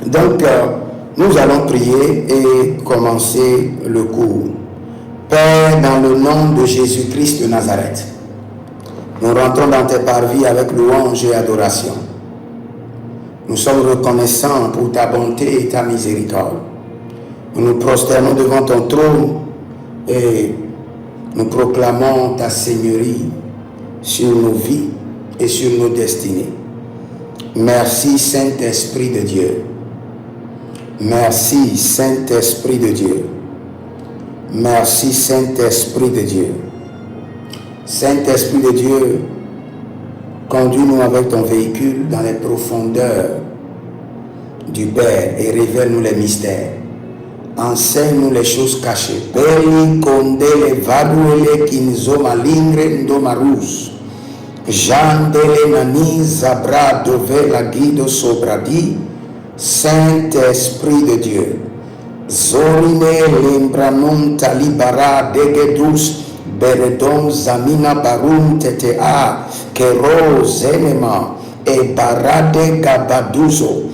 Donc, nous allons prier et commencer le cours. Père, dans le nom de Jésus-Christ de Nazareth, nous rentrons dans tes parvis avec louange et adoration. Nous sommes reconnaissants pour ta bonté et ta miséricorde. Nous nous prosternons devant ton trône et nous proclamons ta seigneurie sur nos vies et sur nos destinées. Merci Saint-Esprit de Dieu. Merci Saint-Esprit de Dieu. Merci Saint-Esprit de Dieu. Saint-Esprit de Dieu, conduis-nous avec ton véhicule dans les profondeurs du Père et révèle-nous les mystères. Enseigne-nous les choses cachées. Belli condele vaduele kinzo malingre ndomarus. Jandele nani zabra dove la guido sobradi. Saint-Esprit de Dieu. Zorine lembranon talibara degedus beredon zamina barum tetea kero zenema e barade gabaduzo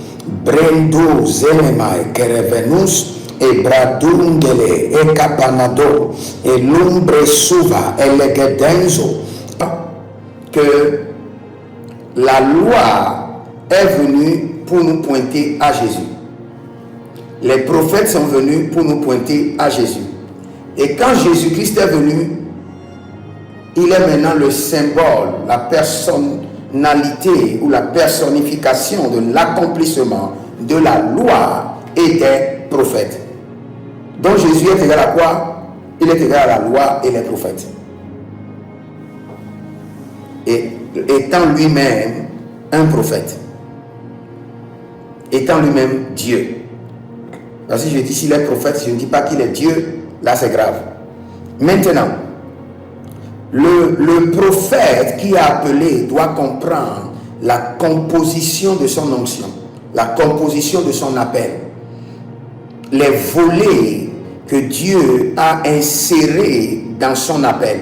brendo zenema e kerevenus e bradungele e capanado e lumbre suva e legedenzo. Que la loi est venue pour nous pointer à Jésus. Les prophètes sont venus pour nous pointer à Jésus. Et quand Jésus-Christ est venu, il est maintenant le symbole, la personnalité ou la personnification de l'accomplissement de la loi et des prophètes. Donc Jésus est égal à quoi? Il est égal à la loi et les prophètes. Et étant lui-même un prophète, étant lui-même Dieu. Parce que je dis s'il est prophète, je ne dis pas qu'il est Dieu, là c'est grave. Maintenant, le prophète qui est appelé doit comprendre la composition de son onction, la composition de son appel, les volets que Dieu a insérés dans son appel.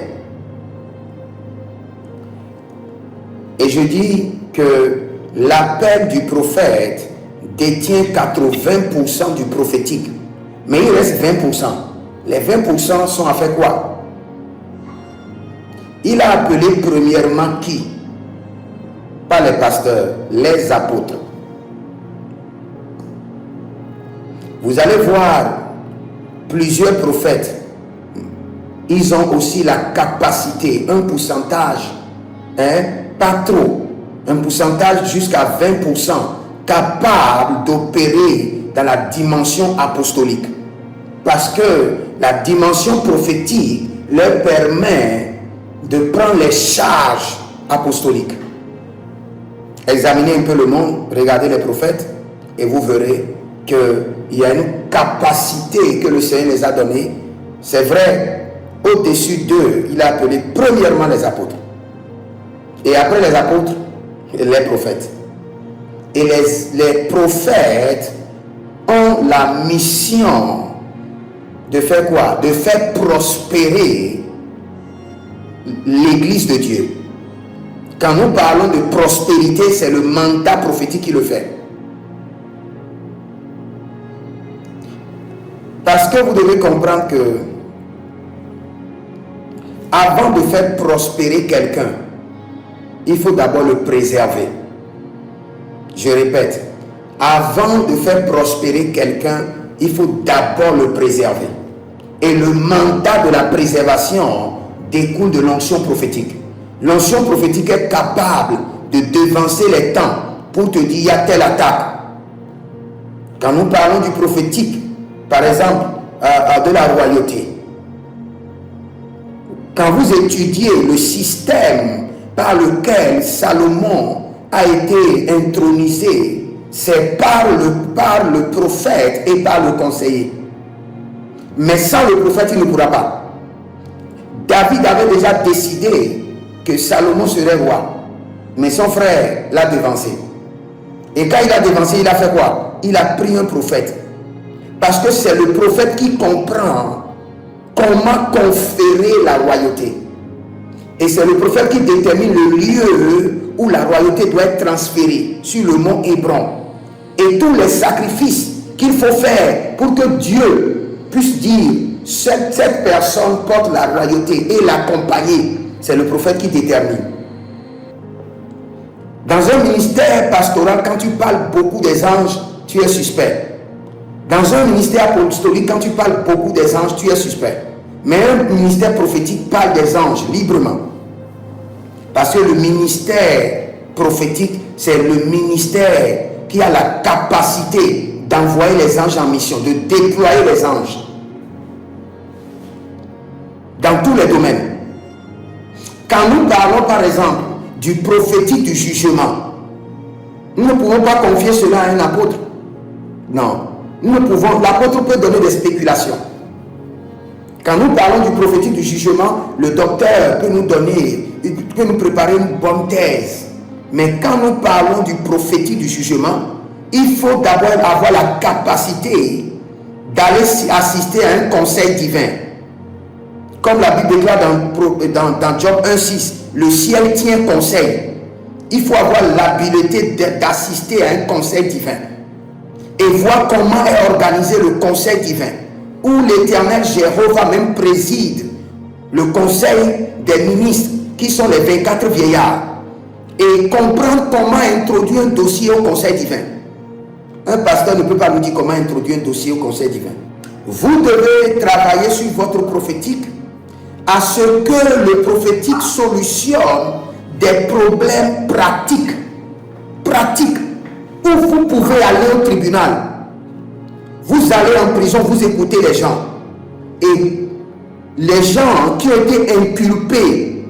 Et je dis que l'appel du prophète détient 80% du prophétique. Mais il reste 20%. Les 20% sont à faire quoi? Il a appelé premièrement qui? Pas les pasteurs, les apôtres. Vous allez voir plusieurs prophètes. Ils ont aussi la capacité, un pourcentage, pas trop, un pourcentage jusqu'à 20%, capable d'opérer dans la dimension apostolique. Parce que la dimension prophétique leur permet de prendre les charges apostoliques. Examinez un peu le monde, regardez les prophètes et vous verrez qu'il y a une capacité que le Seigneur les a donnée. C'est vrai, au-dessus d'eux, il a appelé premièrement les apôtres. Et après les apôtres, les prophètes. Et les prophètes ont la mission de faire quoi? De faire prospérer l'église de Dieu. Quand nous parlons de prospérité, c'est le mandat prophétique qui le fait. Parce que vous devez comprendre que avant de faire prospérer quelqu'un, il faut d'abord le préserver. Je répète, avant de faire prospérer quelqu'un, il faut d'abord le préserver. Et le mandat de la préservation découle de l'onction prophétique. L'onction prophétique est capable de devancer les temps pour te dire il y a telle attaque. Quand nous parlons du prophétique, par exemple, de la royauté, quand vous étudiez le système par lequel Salomon a été intronisé, c'est par le prophète et par le conseiller. Mais sans le prophète, il ne pourra pas. David avait déjà décidé que Salomon serait roi, mais son frère l'a devancé. Et quand il a devancé, il a fait quoi? Il a pris un prophète. Parce que c'est le prophète qui comprend comment conférer la royauté. Et c'est le prophète qui détermine le lieu où la royauté doit être transférée, sur le mont Hébron. et tous les sacrifices qu'il faut faire pour que Dieu puisse dire cette personne porte la royauté et l'accompagner, c'est le prophète qui détermine. Dans un ministère pastoral, quand tu parles beaucoup des anges, tu es suspect. Dans un ministère apostolique, quand tu parles beaucoup des anges, tu es suspect. Mais un ministère prophétique parle des anges librement. Parce que le ministère prophétique, c'est le ministère qui a la capacité d'envoyer les anges en mission, de déployer les anges dans tous les domaines. Quand nous parlons par exemple du prophétique du jugement, nous ne pouvons pas confier cela à un apôtre. Non. Nous ne pouvons, l'apôtre peut donner des spéculations. Quand nous parlons du prophétique du jugement, le docteur peut nous donner, peut nous préparer une bonne thèse. Mais quand nous parlons du prophétique du jugement, il faut d'abord avoir la capacité d'aller assister à un conseil divin. Comme la Bible déclare dans Job 1,6, le ciel tient conseil. Il faut avoir l'habileté d'assister à un conseil divin et voir comment est organisé le conseil divin, où l'Éternel Jéhovah même préside le conseil des ministres qui sont les 24 vieillards, et comprendre comment introduire un dossier au conseil divin. Un pasteur ne peut pas nous dire comment introduire un dossier au conseil divin. Vous devez travailler sur votre prophétique à ce que le prophétique solutionne des problèmes pratiques, où vous pouvez aller au tribunal. Vous allez en prison, vous écoutez les gens. Et les gens qui ont été inculpés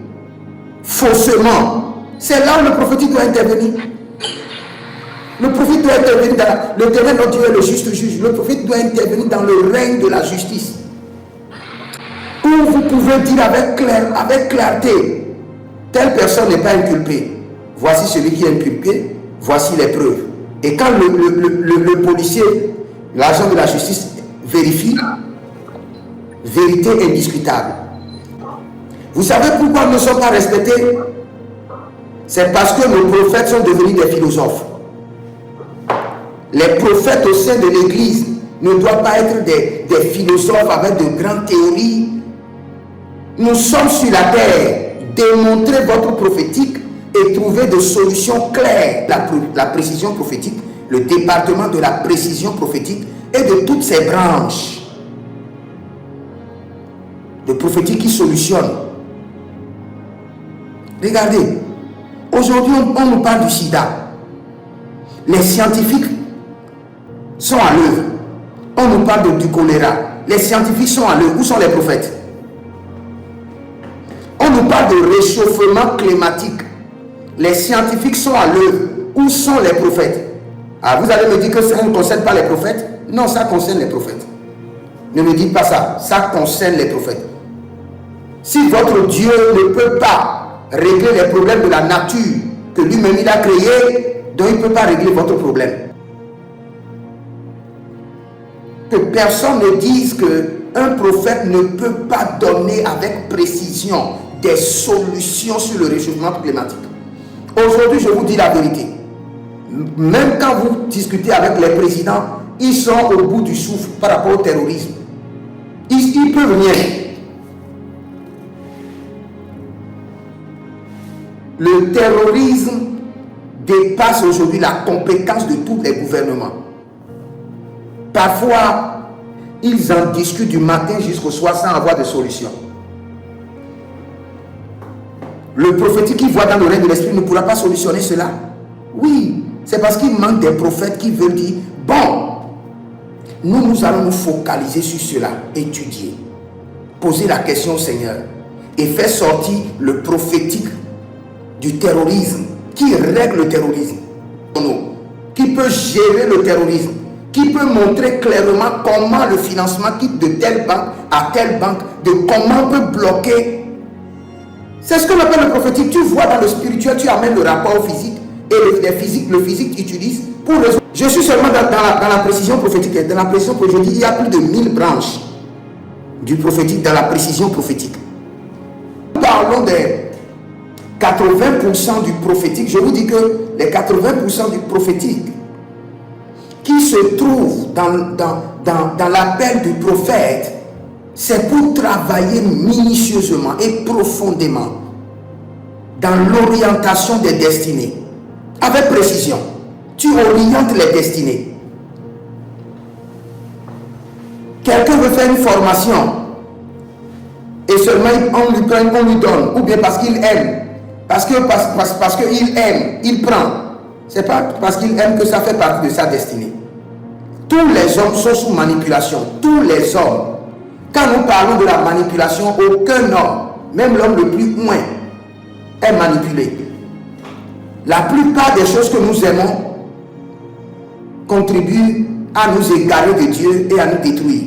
faussement, c'est là où le prophétique doit intervenir. Le prophète doit intervenir dans l'Éternel, notre Dieu est le juste juge. Le prophète doit intervenir dans le règne de la justice, où vous pouvez dire avec clarté, telle personne n'est pas inculpée. Voici celui qui est inculpé, voici les preuves. Et quand le policier, l'agent de la justice vérifie, vérité indiscutable. Vous savez pourquoi nous ne sommes pas respectés? C'est parce que nos prophètes sont devenus des philosophes. Les prophètes au sein de l'église ne doivent pas être des philosophes avec de grandes théories. Nous sommes sur la terre. Démontrez votre prophétique et trouver des solutions claires. La précision prophétique, le département de la précision prophétique et de toutes ces branches de prophétique qui solutionnent. Regardez, aujourd'hui on nous parle du sida. Les scientifiques sont à l'œuvre. On nous parle du choléra. Les scientifiques sont à l'œuvre. Où sont les prophètes? On nous parle de réchauffement climatique. Les scientifiques sont à l'œuvre. Où sont les prophètes? Ah, vous allez me dire que ça ne concerne pas les prophètes? Non, ça concerne les prophètes. Ne me dites pas ça. Ça concerne les prophètes. Si votre Dieu ne peut pas régler les problèmes de la nature que lui-même il a créé, donc il ne peut pas régler votre problème. Que personne ne dise qu'un prophète ne peut pas donner avec précision des solutions sur le réchauffement climatique. Aujourd'hui, je vous dis la vérité. Même quand vous discutez avec les présidents, ils sont au bout du souffle par rapport au terrorisme. Ils peuvent rien. Le terrorisme dépasse aujourd'hui la compétence de tous les gouvernements. Parfois, ils en discutent du matin jusqu'au soir sans avoir de solution. Le prophétique qui voit dans le règne de l'esprit ne pourra pas solutionner cela. Oui, c'est parce qu'il manque des prophètes qui veulent dire, bon, nous allons nous focaliser sur cela, étudier, poser la question au Seigneur et faire sortir le prophétique du terrorisme, qui règle le terrorisme, qui peut gérer le terrorisme, qui peut montrer clairement comment le financement quitte de telle banque à telle banque, de comment on peut bloquer. C'est ce qu'on appelle le prophétique. Tu vois dans le spirituel, tu amènes le rapport au physique et le physique utilise pour résoudre. Je suis seulement dans la précision prophétique. Dans la précision prophétique, il y a plus de 1000 branches du prophétique dans la précision prophétique. Nous parlons des 80% du prophétique. Je vous dis que les 80% du prophétique qui se trouve dans l'appel du prophète, c'est pour travailler minutieusement et profondément dans l'orientation des destinées. Avec précision, tu orientes les destinées. Quelqu'un veut faire une formation et seulement on lui prend, on lui donne, ou bien parce qu'il aime, parce qu'il aime, il prend. C'est pas parce qu'il aime que ça fait partie de sa destinée. Tous les hommes sont sous manipulation. Tous les hommes. Quand nous parlons de la manipulation, aucun homme, même l'homme le plus moins, est manipulé. La plupart des choses que nous aimons contribuent à nous égarer de Dieu et à nous détruire.